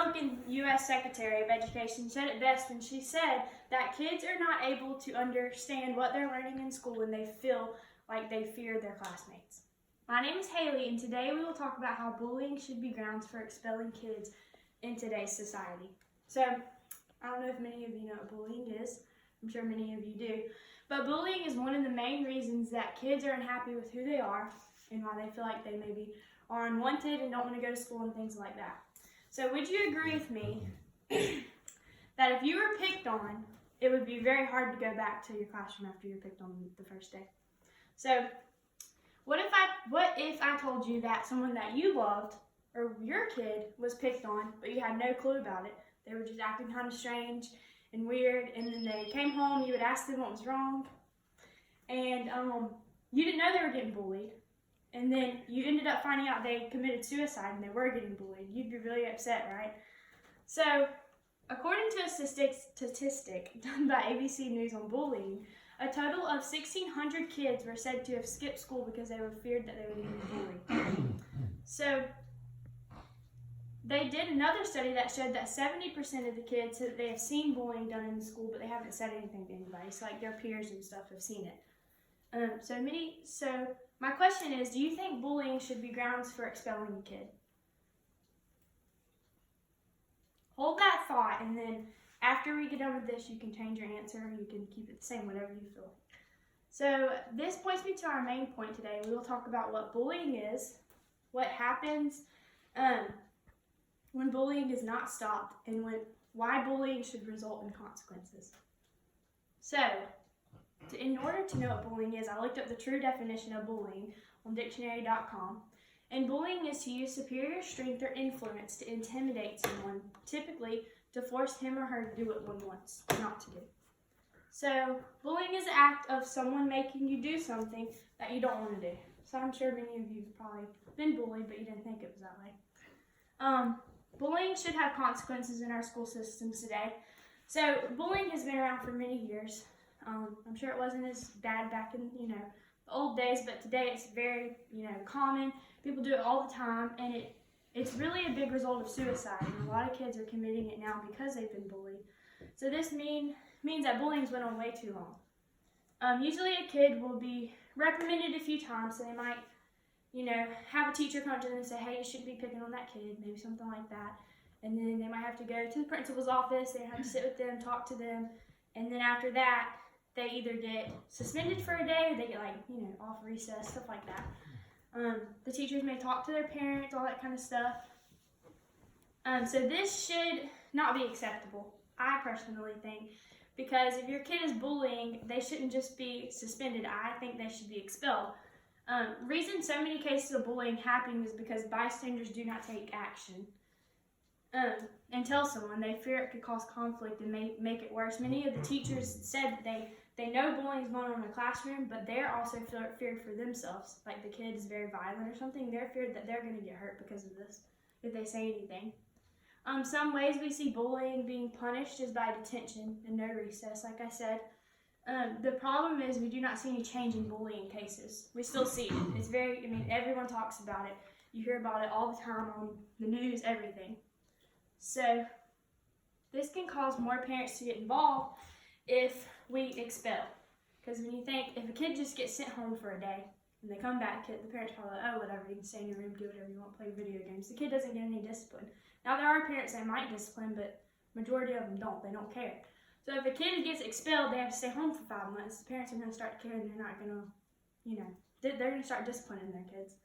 Republican U.S. Secretary of Education said it best when she said that kids are not able to understand what they're learning in school when they feel like they fear their classmates. My name is Haley, and today we will talk about how bullying should be grounds for expelling kids in today's society. So, I don't know if many of you know what bullying is. I'm sure many of you do. But bullying is one of the main reasons that kids are unhappy with who they are and why they feel like they maybe are unwanted and don't want to go to school and things like that. So would you agree with me that if you were picked on, it would be very hard to go back to your classroom after you were picked on the first day? So what if I told you that someone that you loved or your kid was picked on, but you had no clue about it? They were just acting kind of strange and weird, and then they came home, you would ask them what was wrong, and you didn't know they were getting bullied, and then you ended up finding out they committed suicide and they were getting bullied. You'd be really upset, right? So, according to a statistic done by ABC News on bullying, a total of 1,600 kids were said to have skipped school because they were feared that they were getting bullied. So, they did another study that showed that 70% of the kids said that they have seen bullying done in the school, but they haven't said anything to anybody. So like their peers and stuff have seen it. So my question is, do you think bullying should be grounds for expelling a kid? Hold that thought, and then after we get done with this, you can change your answer. You can keep it the same, whatever you feel. So this points me to our main point today. We will talk about what bullying is, what happens when bullying is not stopped, and why bullying should result in consequences. So, in order to know what bullying is, I looked up the true definition of bullying on dictionary.com. And bullying is to use superior strength or influence to intimidate someone, typically to force him or her to do what one wants not to do. So, bullying is the act of someone making you do something that you don't want to do. So I'm sure many of you have probably been bullied, but you didn't think it was that way. Bullying should have consequences in our school systems today. So bullying has been around for many years. I'm sure it wasn't as bad back in the old days, but today it's very common. People do it all the time, and it's really a big result of suicide. And a lot of kids are committing it now because they've been bullied. So this means that bullying's went on way too long. Usually a kid will be reprimanded a few times, so they might have a teacher come to them and say, hey, you shouldn't be picking on that kid, maybe something like that. And then they might have to go to the principal's office, they have to sit with them, talk to them, and then after that, they either get suspended for a day or they get off recess, stuff like that. The teachers may talk to their parents, all that kind of stuff. So this should not be acceptable, I personally think, because if your kid is bullying, they shouldn't just be suspended. I think they should be expelled. Reason so many cases of bullying happen is because bystanders do not take action and tell someone. They fear it could cause conflict and make it worse. Many of the teachers said that they know bullying is going on in the classroom, but they're also feared for themselves. Like the kid is very violent or something, they're feared that they're going to get hurt because of this if they say anything. Some ways we see bullying being punished is by detention and no recess, like I said. The problem is we do not see any change in bullying cases. We still see it. It's everyone talks about it. You hear about it all the time on the news, everything. So this can cause more parents to get involved if we expel. Because when you think, if a kid just gets sent home for a day and they come back, the parents are probably like, oh, whatever, you can stay in your room, do whatever you want, play video games. The kid doesn't get any discipline. Now there are parents that might discipline, but majority of them don't. They don't care. So if a kid gets expelled, they have to stay home for 5 months. The parents are going to start caring. They're not going to, they're going to start disciplining their kids.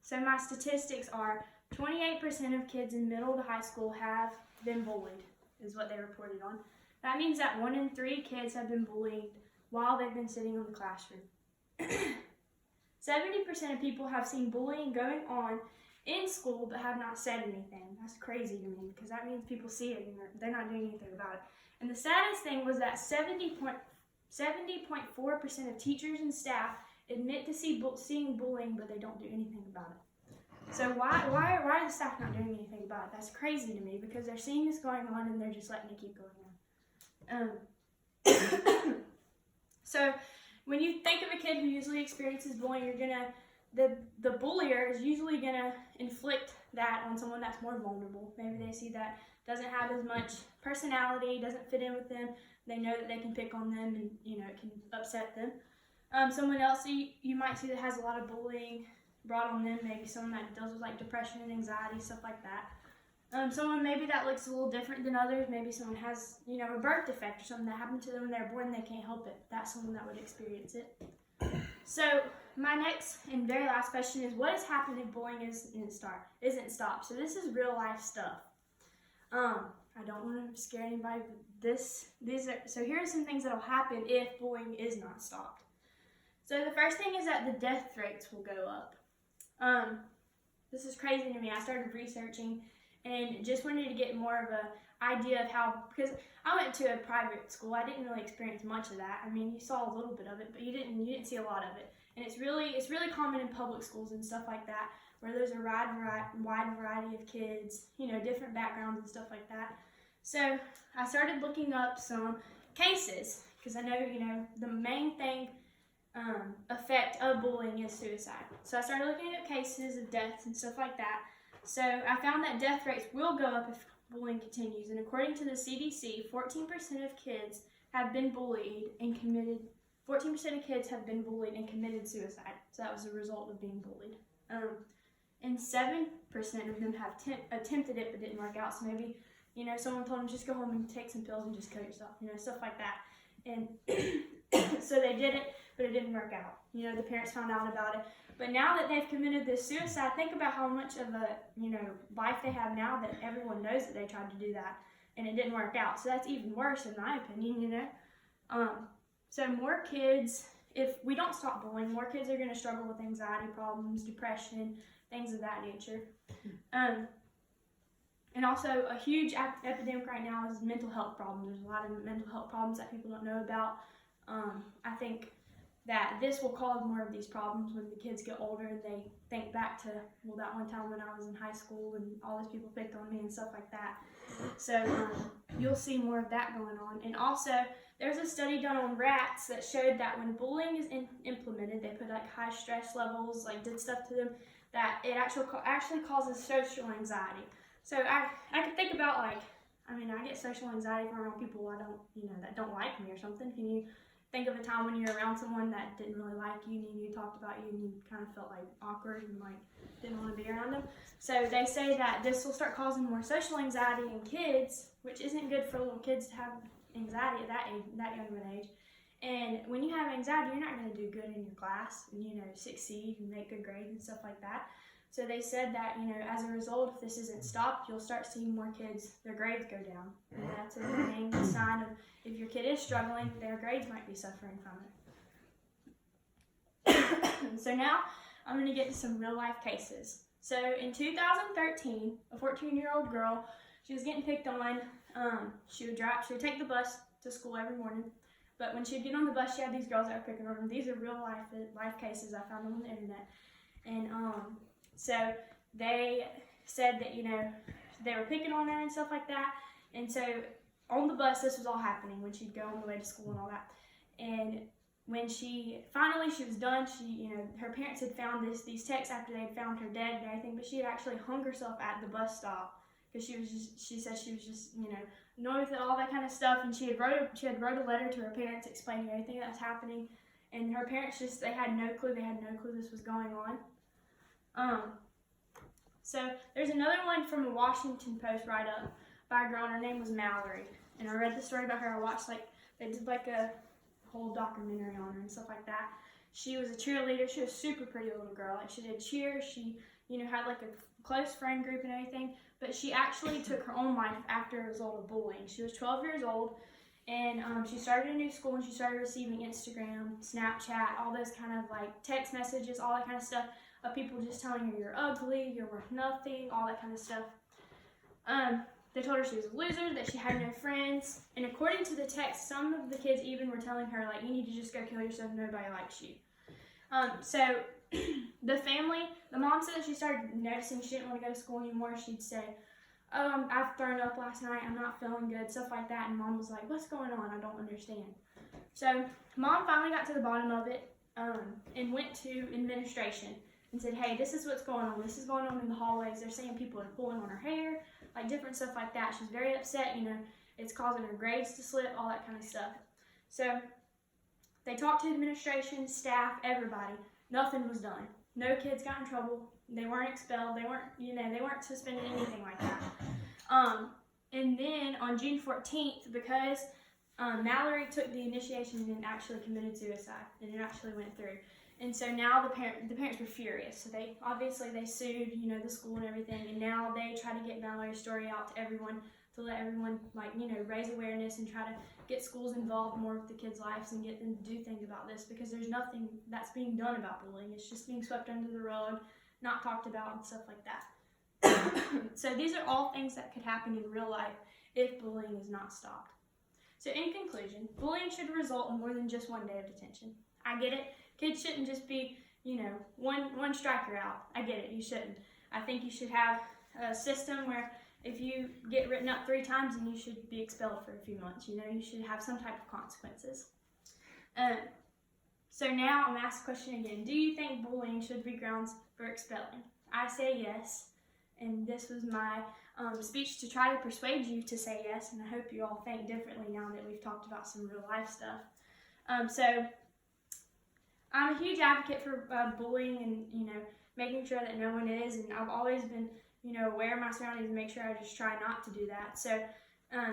So my statistics are 28% of kids in middle to high school have been bullied, is what they reported on. That means that 1 in 3 kids have been bullied while they've been sitting in the classroom. 70% of people have seen bullying going on in school but have not said anything. That's crazy to me because that means people see it and they're not doing anything about it. And the saddest thing was that 70.4% of teachers and staff admit to seeing bullying, but they don't do anything about it. So why are the staff not doing anything about it? That's crazy to me because they're seeing this going on and they're just letting it keep going on. So when you think of a kid who usually experiences bullying, the bullier is usually gonna inflict that on someone that's more vulnerable. Maybe they see that doesn't have as much personality, doesn't fit in with them. They know that they can pick on them and, it can upset them. Someone else you might see that has a lot of bullying brought on them, maybe someone that deals with like depression and anxiety, stuff like that. Someone maybe that looks a little different than others. Maybe someone has, a birth defect or something that happened to them when they were born and they can't help it. That's someone that would experience it. So my next and very last question is, what has happened if bullying isn't stopped? So this is real life stuff. I don't want to scare anybody, but so here are some things that will happen if bullying is not stopped. So the first thing is that the death rates will go up. This is crazy to me. I started researching and just wanted to get more of an idea of how, because I went to a private school. I didn't really experience much of that. I mean, you saw a little bit of it, but you didn't see a lot of it. And it's really common in public schools and stuff like that, where there's a wide variety of kids, different backgrounds and stuff like that. So I started looking up some cases, because I know, the main thing effect of bullying is suicide. So I started looking at cases of deaths and stuff like that. So I found that death rates will go up if bullying continues. And according to the CDC, 14% of kids have been bullied and committed. 14% of kids have been bullied and committed suicide. So that was a result of being bullied. And 7% of them have attempted it but didn't work out. So maybe, someone told them just go home and take some pills and just kill yourself, stuff like that. And so they did it, but it didn't work out. The parents found out about it. But now that they've committed this suicide, think about how much of a, life they have now that everyone knows that they tried to do that and it didn't work out. So that's even worse in my opinion, So more kids, if we don't stop bullying, more kids are going to struggle with anxiety problems, depression, things of that nature. And also a huge epidemic right now is mental health problems. There's a lot of mental health problems that people don't know about. I think that this will cause more of these problems when the kids get older and they think back to, that one time when I was in high school and all those people picked on me and stuff like that. So you'll see more of that going on. And also, there's a study done on rats that showed that when bullying is implemented, they put like high stress levels, like did stuff to them, that it actually causes social anxiety. So I can think about I get social anxiety from around people I don't, that don't like me or something. Can you think of a time when you're around someone that didn't really like you and you talked about you and you kind of felt like awkward and didn't want to be around them? So they say that this will start causing more social anxiety in kids, which isn't good for little kids to have anxiety at that young of an age. And when you have anxiety, you're not going to do good in your class and, succeed and make good grades and stuff like that. So they said that, as a result, if this isn't stopped, you'll start seeing more kids, their grades go down. And that's a main sign of if your kid is struggling, their grades might be suffering from it. So now I'm going to get to some real life cases. So in 2013, a 14-year-old girl, she was getting picked on. She would take the bus to school every morning. But when she'd get on the bus, she had these girls that were picking on her. These are real life cases I found on the internet. And so they said that, they were picking on her and stuff like that. And so on the bus, this was all happening when she'd go on the way to school and all that. And when she was done, her parents had found these texts after they had found her dead and everything, but she had actually hung herself at the bus stop because she said she was just, annoyed with it, all that kind of stuff. And she had wrote a letter to her parents explaining everything that was happening. And her parents they had no clue this was going on. So there's another one from a Washington Post write-up by a girl, and her name was Mallory. And I read the story about her. I watched they did a whole documentary on her and stuff like that. She was a cheerleader. She was a super pretty little girl. She did cheer. She, had a close friend group and everything. But she actually took her own life after a result of bullying. She was 12 years old, and she started a new school, and she started receiving Instagram, Snapchat, all those kind of text messages, all that kind of stuff of people just telling her you're ugly, you're worth nothing, all that kind of stuff. They told her she was a loser, that she had no friends, and according to the text, some of the kids even were telling her you need to just go kill yourself, nobody likes you. So the mom said that she started noticing she didn't want to go to school anymore. She'd say, I've thrown up last night, I'm not feeling good, stuff like that, and mom was like, what's going on? I don't understand. So mom finally got to the bottom of it and went to administration and said, hey, this is what's going on. This is going on in the hallways. They're saying people are pulling on her hair, like different stuff like that. She's very upset, it's causing her grades to slip, all that kind of stuff. So they talked to administration, staff, everybody. Nothing was done. No kids got in trouble. They weren't expelled. They weren't suspended, anything like that. And then on June 14th, because Mallory took the initiation and actually committed suicide, and it actually went through. And so now the parents were furious. So they sued, the school and everything, and now they try to get Mallory's story out to everyone, to let everyone raise awareness and try to get schools involved more with the kids' lives and get them to do things about this, because there's nothing that's being done about bullying. It's just being swept under the rug, not talked about, and stuff like that. So these are all things that could happen in real life if bullying is not stopped. So in conclusion, bullying should result in more than just one day of detention. I get it. Kids shouldn't just be, one striker out. I get it. You shouldn't. I think you should have a system where if you get written up 3 times, then you should be expelled for a few months. You should have some type of consequences. So now I'm asked the question again. Do you think bullying should be grounds for expelling? I say yes. And this was my speech to try to persuade you to say yes. And I hope you all think differently now that we've talked about some real life stuff. So I'm a huge advocate for bullying and, making sure that no one is. And I've always been, aware of my surroundings and make sure I just try not to do that. So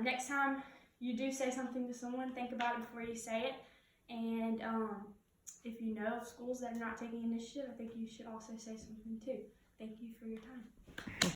next time you do say something to someone, think about it before you say it. And if you know of schools that are not taking initiative, I think you should also say something too. Thank you for your time.